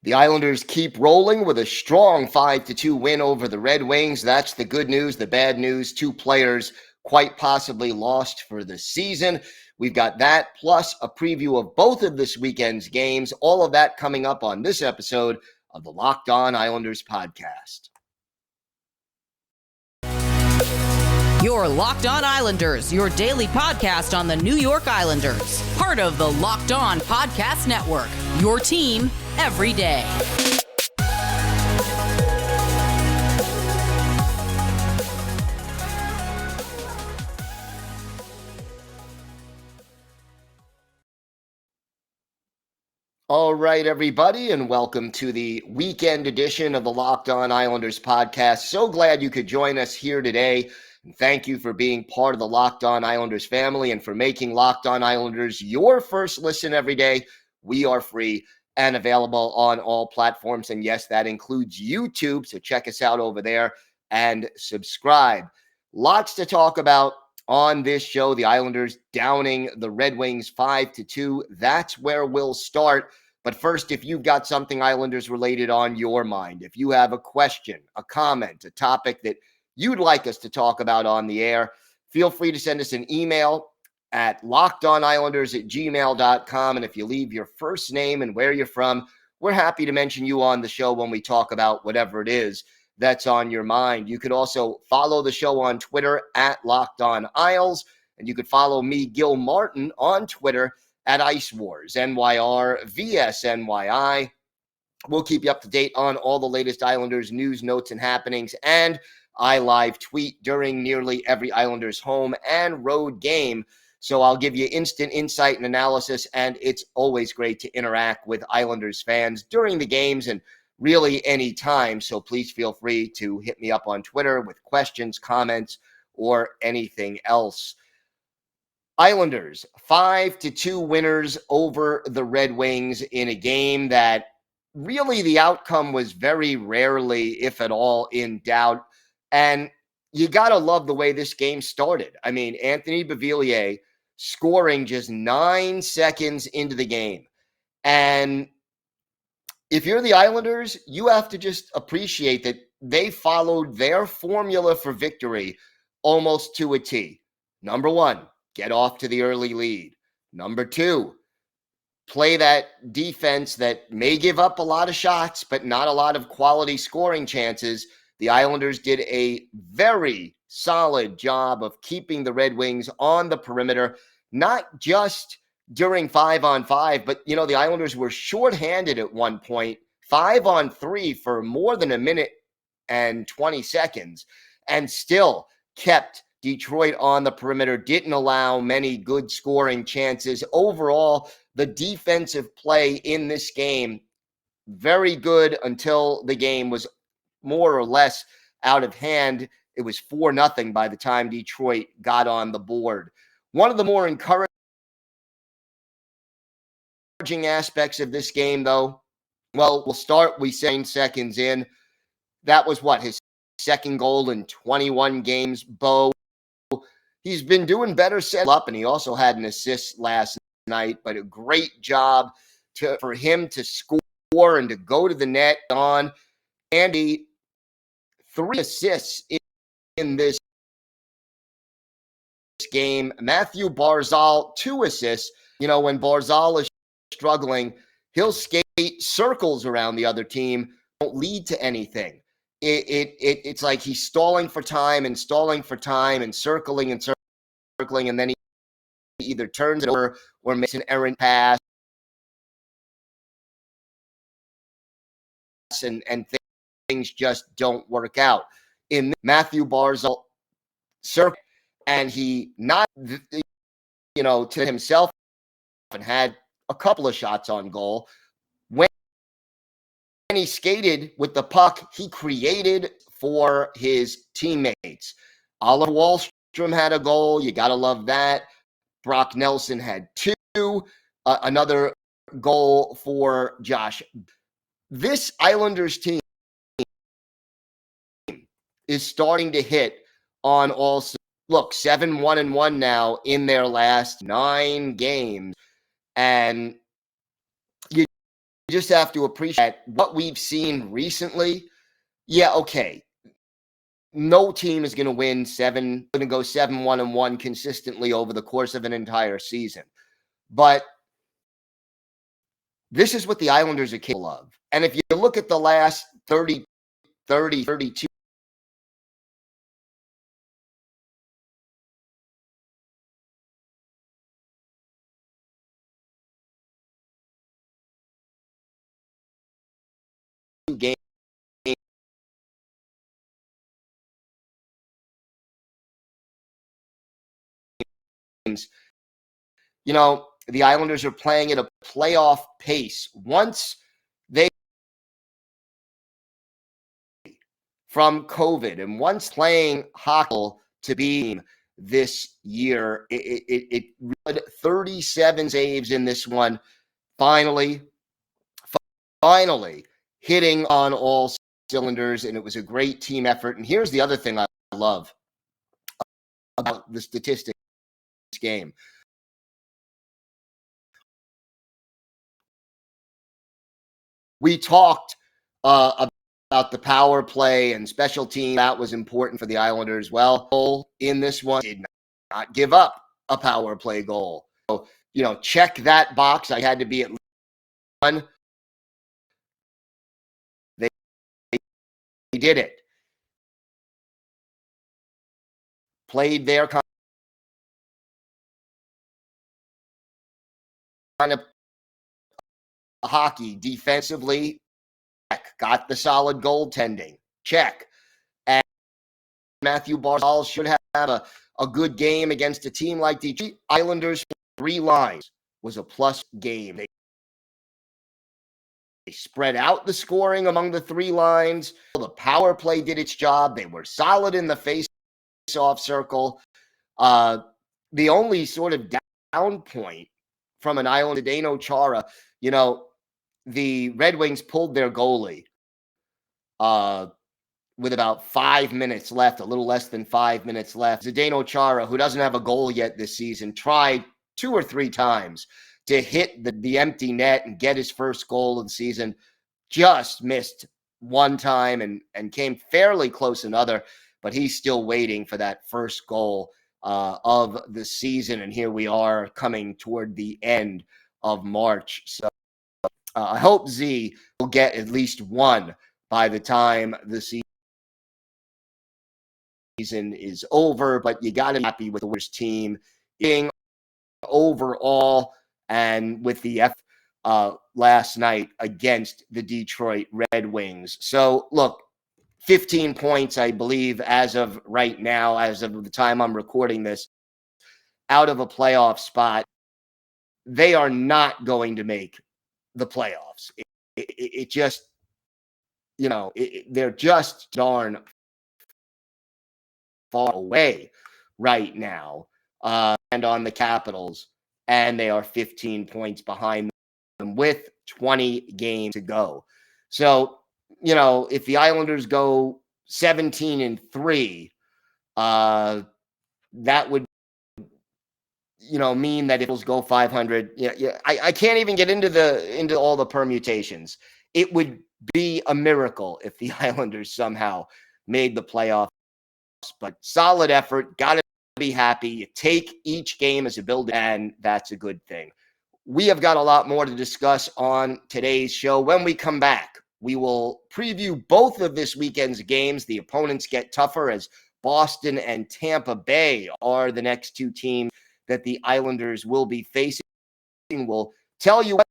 The Islanders keep rolling with a strong 5-2 win over the Red Wings. That's the good news. The bad news, two players quite possibly lost for the season. We've got that plus a preview of both of this weekend's games. All of that coming up on this episode of the Locked On Islanders podcast. Your Locked On Islanders, your daily podcast on the New York Islanders. Part of the Locked On Podcast Network, your team every day. All right, everybody, and welcome to the weekend edition of the Locked On Islanders podcast. So glad you could join us here today. And thank you for being part of the Locked On Islanders family and for making Locked On Islanders your first listen every day. We are free and available on all platforms. And yes, that includes YouTube. So check us out over there and subscribe. Lots to talk about on this show. The Islanders downing the Red Wings 5-2. That's where we'll start. But first, if you've got something Islanders related on your mind, if you have a question, a comment, a topic that you'd like us to talk about on the air, feel free to send us an email at lockedonislanders@gmail.com. And if you leave your first name and where you're from, we're happy to mention you on the show when we talk about whatever it is that's on your mind. You could also follow the show on Twitter at Locked On Isles, and you could follow me, Gil Martin, on Twitter at Ice Wars, NYR, VSNYI. We'll keep you up to date on all the latest Islanders news, notes, and happenings, and I live tweet during nearly every Islanders home and road game. So I'll give you instant insight and analysis, and it's always great to interact with Islanders fans during the games and really any time. So please feel free to hit me up on Twitter with questions, comments, or anything else. Islanders 5-2 winners over the Red Wings in a game that really the outcome was very rarely, if at all, in doubt. And you got to love the way this game started. I mean, Anthony Beauvillier scoring just 9 seconds into the game. And if you're the Islanders, you have to just appreciate that they followed their formula for victory almost to a T. Number one, get off to the early lead. Number two, play that defense that may give up a lot of shots, but not a lot of quality scoring chances. The Islanders did a very solid job of keeping the Red Wings on the perimeter, not just during 5-on-5, but, the Islanders were shorthanded at one point, 5-on-3 for more than a minute and 20 seconds, and still kept Detroit on the perimeter, didn't allow many good scoring chances. Overall, the defensive play in this game, very good until the game was more or less out of hand. It was 4-0 by the time Detroit got on the board. One of the more encouraging aspects of this game, though, well, we'll start, we say, 9 seconds in. That was his second goal in 21 games. Bo, he's been doing better set up, and he also had an assist last night, but a great job for him to score and to go to the net on. Andy, 3 assists in this game. Mathew Barzal, 2 assists. When Barzal is struggling, he'll skate circles around the other team, won't lead to anything. It's like he's stalling for time and circling, and then he either turns it over or makes an errant pass, and things just don't work out. In Mathew Barzal circle, and he not to himself and had a couple of shots on goal. When he skated with the puck, he created for his teammates. Oliver Wahlstrom had a goal. You got to love that. Brock Nelson had 2. Another goal for Josh. This Islanders team is starting to hit on all. Look, 7-1-1 now in their last 9 games. And you just have to appreciate what we've seen recently. Yeah, okay. No team is going to win going to go 7-1-1 consistently over the course of an entire season. But this is what the Islanders are capable of. And if you look at the last 32 games, the Islanders are playing at a playoff pace. Once they from COVID and once playing hockey to be this year, it 37 saves in this one. Finally hitting on all cylinders, and it was a great team effort. And here's the other thing I love about the statistics game. We talked about the power play and special team. That was important for the Islanders. Well, in this one, did not give up a power play goal. So, check that box. I had to be at one. They did it. Played their kind of hockey defensively. Check. Got the solid goaltending. Check. And Mathew Barzal should have a good game against a team like the Islanders. 3 lines was a plus game. They spread out the scoring among the 3 lines. The power play did its job. They were solid in the face-off circle. The only sort of down point from an Islander, Zdeno Chara, the Red Wings pulled their goalie with about 5 minutes left, a little less than 5 minutes left. Zdeno Chara, who doesn't have a goal yet this season, tried 2 or 3 times to hit the empty net and get his first goal of the season. Just missed one time and came fairly close another, but he's still waiting for that first goal of the season. And here we are coming toward the end of March. So I hope Z will get at least one by the time the season is over, but you got to be happy with the Warriors team being overall and with the last night against the Detroit Red Wings. So look, 15 points, I believe, as of right now, as of the time I'm recording this, out of a playoff spot. They are not going to make the playoffs. It just, they're just darn far away right now. And on the Capitals, and they are 15 points behind them with 20 games to go. So, if the Islanders go 17-3, that would, mean that it'll go 500. I can't even get into all the permutations. It would be a miracle if the Islanders somehow made the playoffs. But solid effort, got to be happy. You take each game as a build, and that's a good thing. We have got a lot more to discuss on today's show. When we come back, we will preview both of this weekend's games. The opponents get tougher as Boston and Tampa Bay are the next 2 teams that the Islanders will be facing. We'll tell you what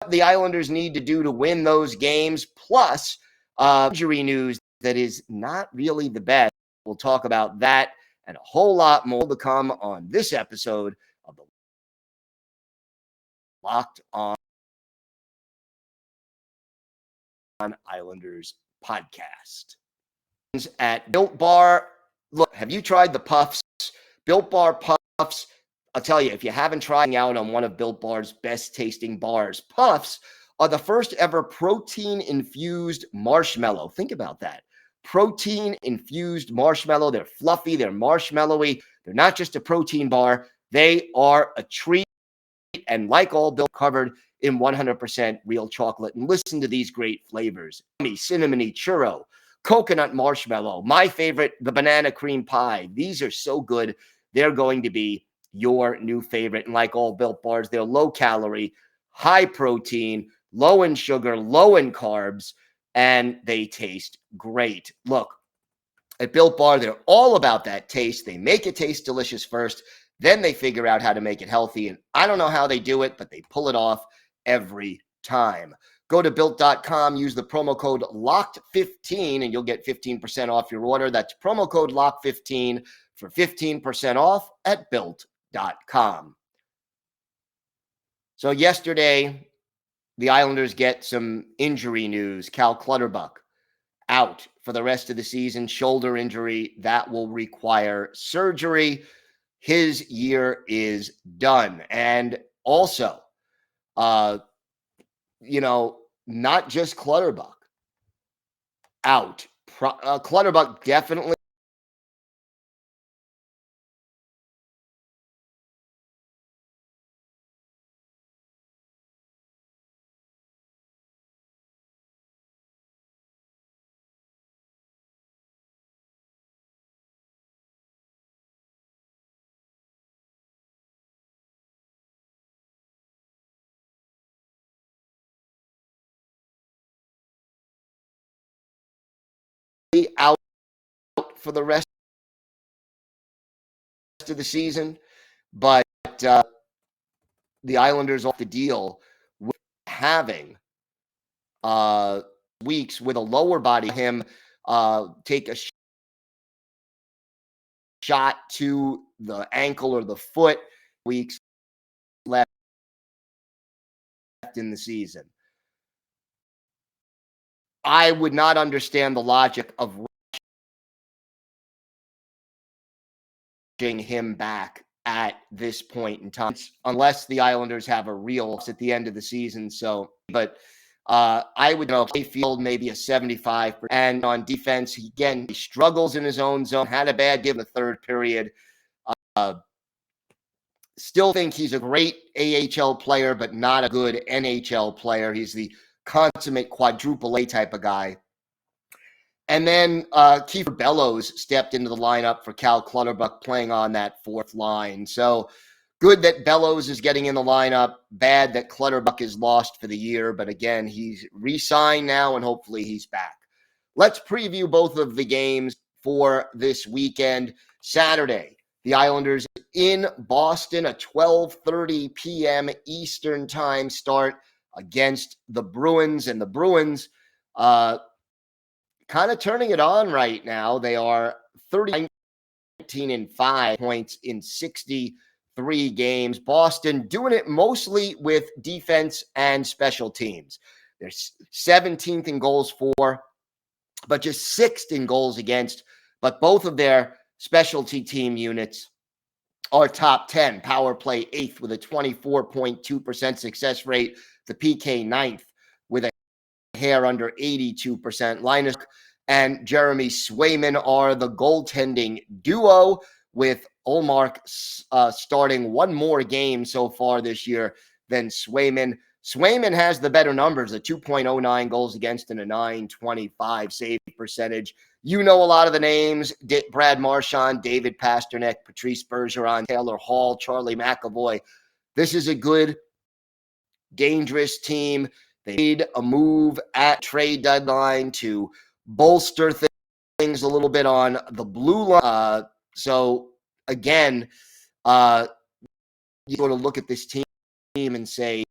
the Islanders need to do to win those games, plus injury news that is not really the best. We'll talk about that and a whole lot more to come on this episode of the Locked On Islanders podcast. At Built Bar, look, have you tried the Puffs? Built Bar Puffs. I'll tell you, if you haven't tried out on one of Built Bar's best tasting bars, Puffs are the first ever protein-infused marshmallow. Think about that. Protein-infused marshmallow. They're fluffy. They're marshmallowy. They're not just a protein bar. They are a treat And like all Built, covered in 100% real chocolate. And listen to these great flavors: cinnamony churro, coconut marshmallow, my favorite, the banana cream pie. These are so good. They're going to be your new favorite. And like all Built bars, they're low calorie, high protein, low in sugar, low in carbs, and they taste great. Look, at Built Bar, they're all about that taste. They make it taste delicious first, then they figure out how to make it healthy. And I don't know how they do it, but they pull it off every time. Go to Built.com, use the promo code LOCKED15, and you'll get 15% off your order. That's promo code LOCKED15 for 15% off at Built.com. So yesterday, the Islanders get some injury news. Cal Clutterbuck out for the rest of the season, shoulder injury that will require surgery. His year is done. And also, not just Clutterbuck out. Clutterbuck definitely out for the rest of the season, but the Islanders off the deal with having weeks with a lower body, him take a shot to the ankle or the foot, weeks left in the season. I would not understand the logic of rushing him back at this point in time, unless the Islanders have a real at the end of the season. So, but I would know Mayfield maybe a 75%. And on defense, he struggles in his own zone, had a bad game in the third period. Still think he's a great AHL player, but not a good NHL player. He's the consummate quadruple A type of guy. And then Kiefer Bellows stepped into the lineup for Cal Clutterbuck, playing on that fourth line. So good that Bellows is getting in the lineup. Bad that Clutterbuck is lost for the year. But again, he's re-signed now, and hopefully he's back. Let's preview both of the games for this weekend. Saturday, the Islanders in Boston, a 12:30 p.m. Eastern time start against the Bruins. And the Bruins kind of turning it on right now. They are 19-5 points in 63 games. Boston doing it mostly with defense and special teams. They're 17th in goals for, but just 6th in goals against. But both of their specialty team units are top 10. Power play 8th with a 24.2% success rate. The PK 9th with a hair under 82%. Linus and Jeremy Swayman are the goaltending duo, with Ullmark starting one more game so far this year than Swayman. Swayman has the better numbers, a 2.09 goals against and a 925 save percentage. You know a lot of the names: Brad Marchand, David Pastrnak, Patrice Bergeron, Taylor Hall, Charlie McAvoy. This is a good, dangerous team. They made a move at trade deadline to bolster things a little bit on the blue line. So again, you sort of look at this team and say,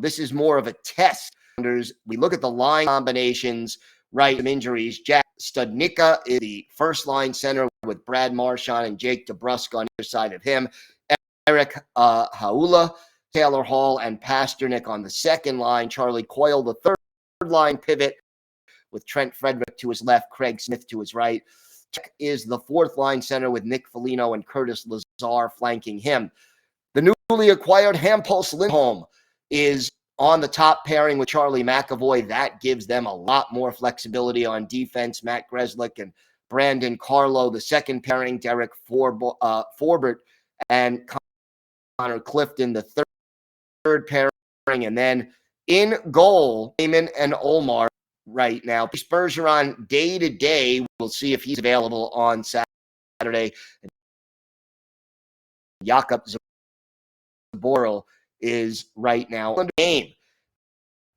this is more of a test. We look at the line combinations, right? Some injuries. Jack Studnicka is the first line center with Brad Marchand and Jake DeBrusk on either side of him. Eric Haula, Taylor Hall, and Pastrnak on the second line. Charlie Coyle, the third line pivot, with Trent Frederick to his left, Craig Smith to his right. Is the fourth line center with Nick Foligno and Curtis Lazar flanking him. The newly acquired Hampus Lindholm is on the top pairing with Charlie McAvoy. That gives them a lot more flexibility on defense. Matt Grzelcyk and Brandon Carlo. The second pairing, Derek Forbert and Connor Clifton, the third pairing. And then in goal, Heyman and Olmar right now. Bergeron day to day. We'll see if he's available on Saturday. Jakob Zboril is right now in the game.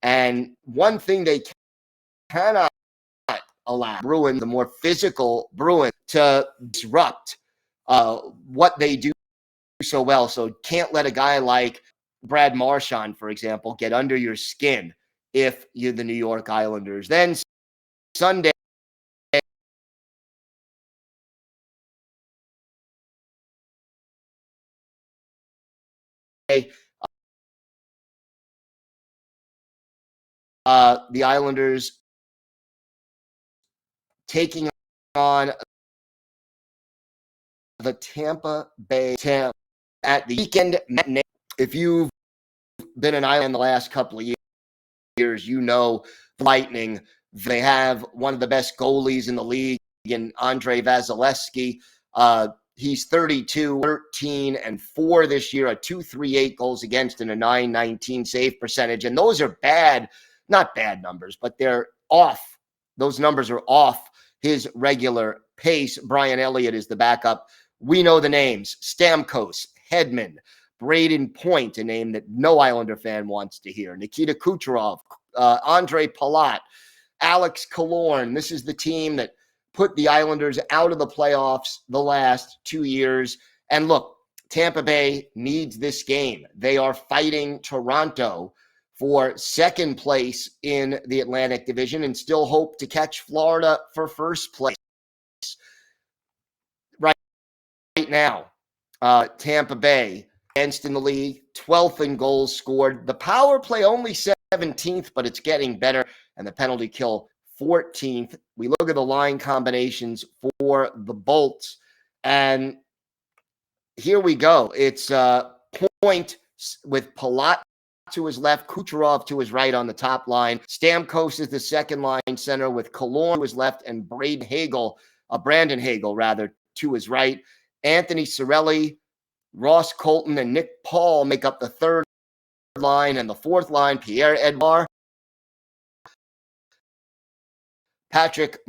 And one thing they cannot allow Bruins, the more physical Bruins, to disrupt what they do so well. So can't let a guy like Brad Marchand, for example, get under your skin if you're the New York Islanders. Then Sunday, the Islanders taking on the Tampa Bay at the weekend matinee. If you've been an Islander in the last couple of years, you know the Lightning. They have one of the best goalies in the league in Andrei Vasilevsky. He's 32, 13, and 4 this year, a 2.38 goals against and a 9.19 save percentage. And those are bad, not bad numbers, but they're off. Those numbers are off his regular pace. Brian Elliott is the backup. We know the names: Stamkos, Hedman, Braden Point, a name that no Islander fan wants to hear, Nikita Kucherov, Andre Palat, Alex Killorn. This is the team that put the Islanders out of the playoffs the last 2 years. And look, Tampa Bay needs this game. They are fighting Toronto for second place in the Atlantic Division and still hope to catch Florida for first place. Right now, Tampa Bay against in the league, 12th in goals scored. The power play only 17th, but it's getting better. And the penalty kill 14th. We look at the line combinations for the Bolts, and here we go. It's Point with Palat to his left, Kucherov to his right on the top line. Stamkos is the second line center with Killorn to his left and Brandon Hagel, to his right. Anthony Cirelli, Ross Colton, and Nick Paul make up the third line, and the fourth line, Pierre-Edouard, Patrick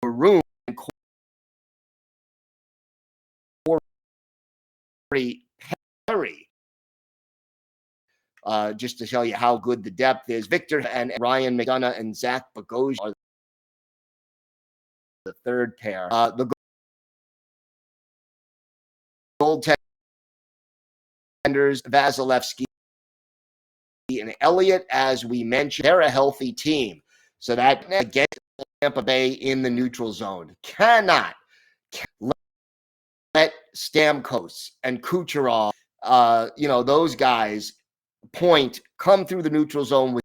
Maroon, and Corey Perry. Just to tell you how good the depth is, Victor and Ryan McDonough and Zach Bogosian are the third pair. The goaltenders, Vasilevsky and Elliott, as we mentioned, they're a healthy team. So that against Tampa Bay in the neutral zone cannot let Stamkos and Kucherov, those guys, Point, come through the neutral zone with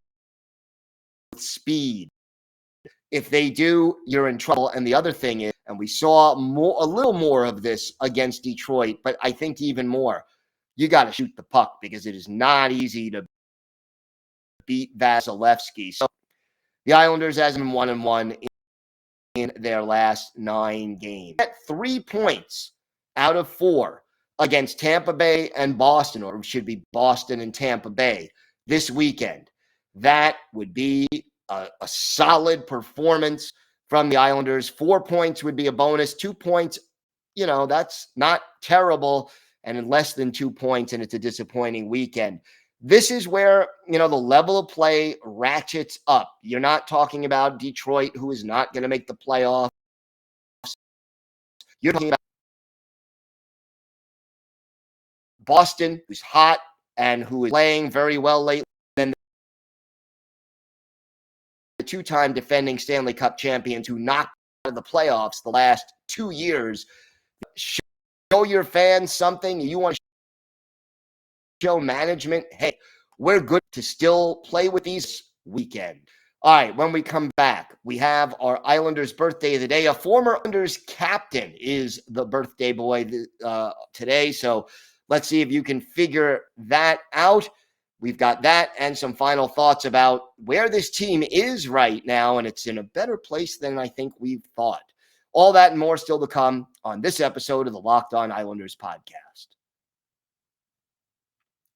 speed. If they do, you're in trouble. And the other thing is, and we saw a little more of this against Detroit, but I think even more, you got to shoot the puck because it is not easy to beat Vasilevsky. So the Islanders has been 1-1 in their last 9 games. At 3 points out of 4 against Tampa Bay and Boston, or it should be Boston and Tampa Bay this weekend. That would be a solid performance from the Islanders. 4 points would be a bonus. 2 points, that's not terrible. And in less than 2 points, and it's a disappointing weekend. This is where, the level of play ratchets up. You're not talking about Detroit, who is not going to make the playoffs. You're talking about Boston, who's hot and who is playing very well lately. Then the 2-time defending Stanley Cup champions who knocked out of the playoffs the last 2 years. Show your fans something. You want to show management, hey, we're good to still play with these weekend. All right, when we come back, we have our Islanders birthday of the day. A former Islanders captain is the birthday boy today. So let's see if you can figure that out. We've got that and some final thoughts about where this team is right now, and it's in a better place than I think we've thought. All that and more still to come on this episode of the Locked On Islanders podcast.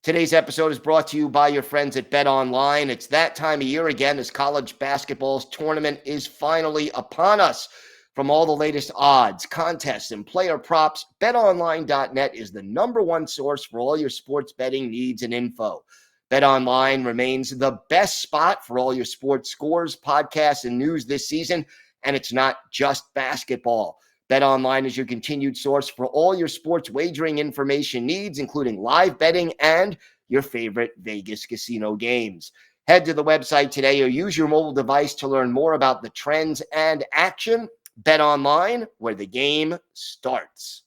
Today's episode is brought to you by your friends at BetOnline. It's that time of year again as college basketball's tournament is finally upon us. From all the latest odds, contests, and player props, BetOnline.net is the number one source for all your sports betting needs and info. BetOnline remains the best spot for all your sports scores, podcasts, and news this season, and it's not just basketball. BetOnline is your continued source for all your sports wagering information needs, including live betting and your favorite Vegas casino games. Head to the website today or use your mobile device to learn more about the trends and action. BetOnline, where the game starts.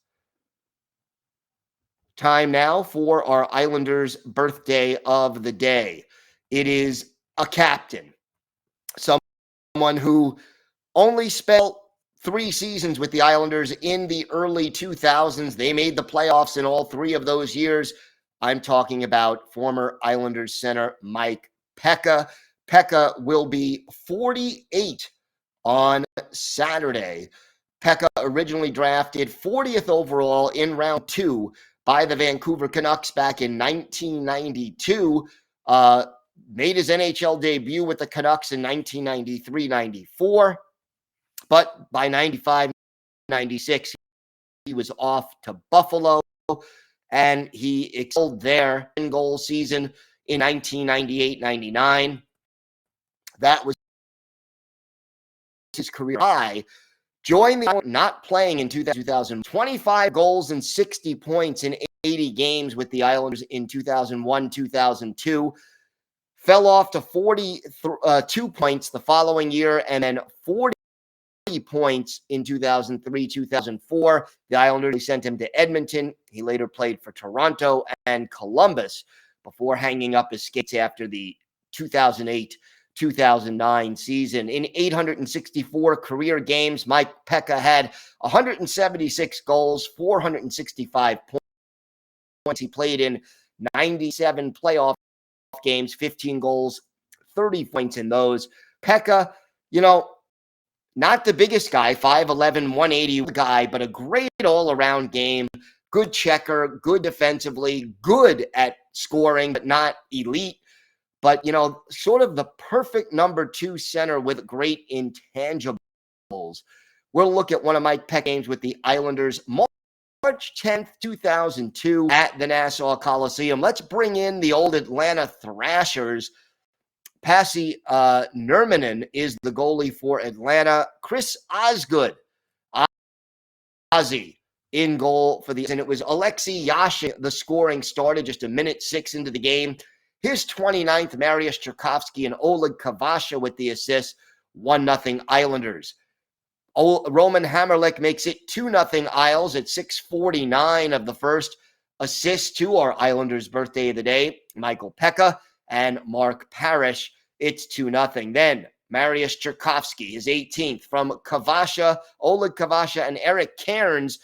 Time now for our Islanders' birthday of the day. It is a captain, someone who only spent 3 seasons with the Islanders in the early 2000s. They made the playoffs in all 3 of those years. I'm talking about former Islanders center Mike Peca. Peca will be 48 on Saturday. Peca originally drafted 40th overall in round 2 by the Vancouver Canucks back in 1992. Made his NHL debut with the Canucks in 1993-94. But by 95-96, he was off to Buffalo, and he excelled there in goal season in 1998-99. That was his career high. Joined the not playing in 2000, 25 goals and 60 points in 80 games with the Islanders in 2001-2002. Fell off to 42 points the following year, and then 40 points in 2003-2004. The Islanders sent him to Edmonton. He later played for Toronto and Columbus before hanging up his skates after the 2008-2009 season. In 864 career games, Mike Peca had 176 goals, 465 points. He played in 97 playoff games, 15 goals, 30 points in those. Peca, not the biggest guy, 5'11", 180 guy, but a great all-around game. Good checker, good defensively, good at scoring, but not elite. But, sort of the perfect number 2 center with great intangibles. We'll look at one of Mike Peck games with the Islanders, March 10th, 2002 at the Nassau Coliseum. Let's bring in the old Atlanta Thrashers. Pasi Nurminen is the goalie for Atlanta. Chris Osgood, Ozzy, in goal for and it was Alexei Yashin. The scoring started just a minute 6 into the game. His 29th, Mariusz Czerkowski and Oleg Kavasha with the assist. 1-0 Islanders. Roman Hamrlik makes it 2-0 Isles at 6:49 of the first. Assist to our Islanders' birthday of the day, Michael Peca and Mark Parrish. It's 2-0. Then Mariusz Czerkowski, his 18th, from Kavasha, Oleg Kavasha, and Eric Cairns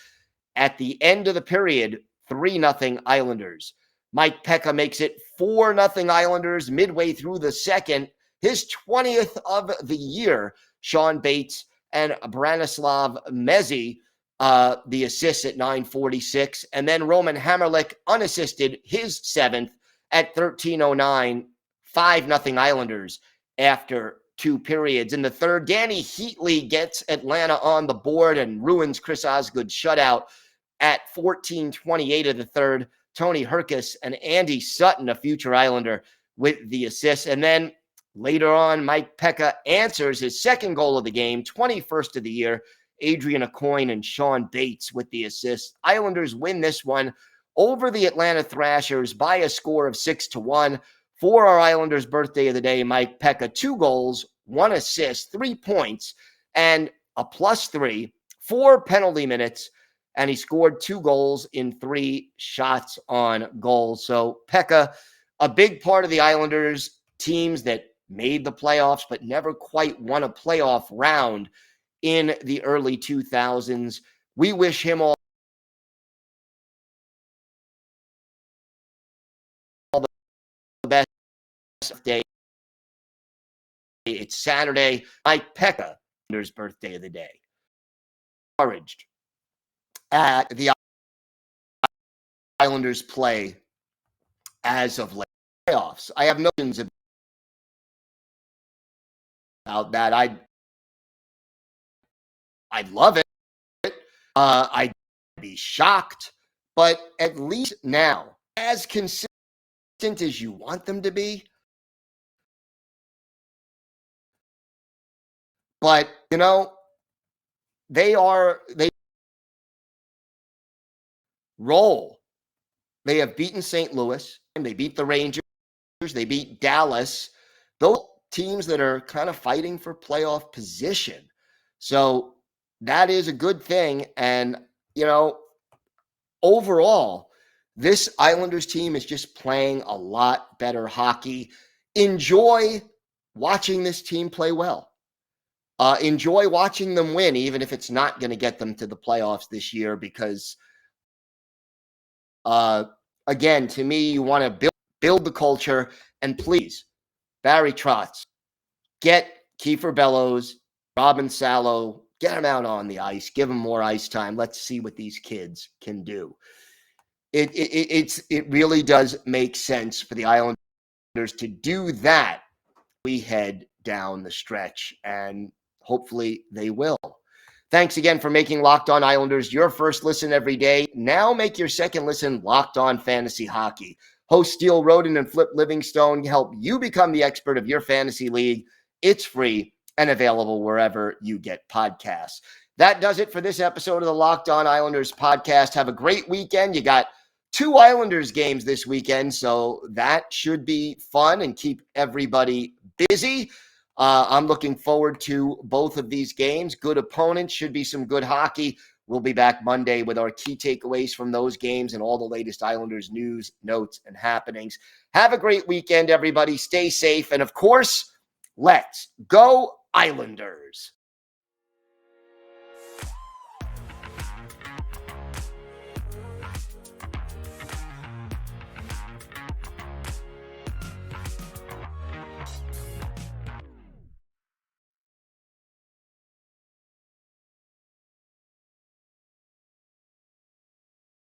at the end of the period, 3-0 Islanders. Mike Peca makes it 4-0 Islanders midway through the second. His 20th of the year, Sean Bates and Branislav Mezzi, the assists at 9:46. And then Roman Hamrlik, unassisted, his 7th at 13:09, 5-0 Islanders after 2 periods. In the third, Danny Heatley gets Atlanta on the board and ruins Chris Osgood's shutout at 14:28 of the third. Tony Herkus and Andy Sutton, a future Islander, with the assists. And then later on, Mike Peca answers his second goal of the game, 21st of the year. Adrian Aucoin and Sean Bates with the assists. Islanders win this one over the Atlanta Thrashers by a score of 6-1. For our Islanders' birthday of the day, Mike Peca, 2 goals, 1 assist, 3 points, and a +3, 4 penalty minutes, and he scored 2 goals in 3 shots on goal. So Peca, a big part of the Islanders teams that made the playoffs but never quite won a playoff round in the early 2000s. We wish him all the best day. It's Saturday, Mike Peca, birthday of the day. encouraged at the Islanders play as of late playoffs. I have notions about that. I'd love it. I'd be shocked, but at least now, as consistent as you want them to be. But, they roll. They have beaten St. Louis, and they beat the Rangers, they beat Dallas. Those teams that are kind of fighting for playoff position. So that is a good thing. And, overall, this Islanders team is just playing a lot better hockey. Enjoy watching this team play well. Enjoy watching them win, even if it's not going to get them to the playoffs this year, because, again, to me, you want to build the culture. And please, Barry Trotz, get Kiefer Bellows, Robin Salo, get them out on the ice, give them more ice time. Let's see what these kids can do. It really does make sense for the Islanders to do that. We head down the stretch, and hopefully they will. Thanks again for making Locked On Islanders your first listen every day. Now make your second listen Locked On Fantasy Hockey. Hosts Steele Roden and Flip Livingstone help you become the expert of your fantasy league. It's free and available wherever you get podcasts. That does it for this episode of the Locked On Islanders podcast. Have a great weekend. You got 2 Islanders games this weekend, so that should be fun and keep everybody busy. I'm looking forward to both of these games. Good opponents, should be some good hockey. We'll be back Monday with our key takeaways from those games and all the latest Islanders news, notes, and happenings. Have a great weekend, everybody. Stay safe. And, of course, let's go Islanders.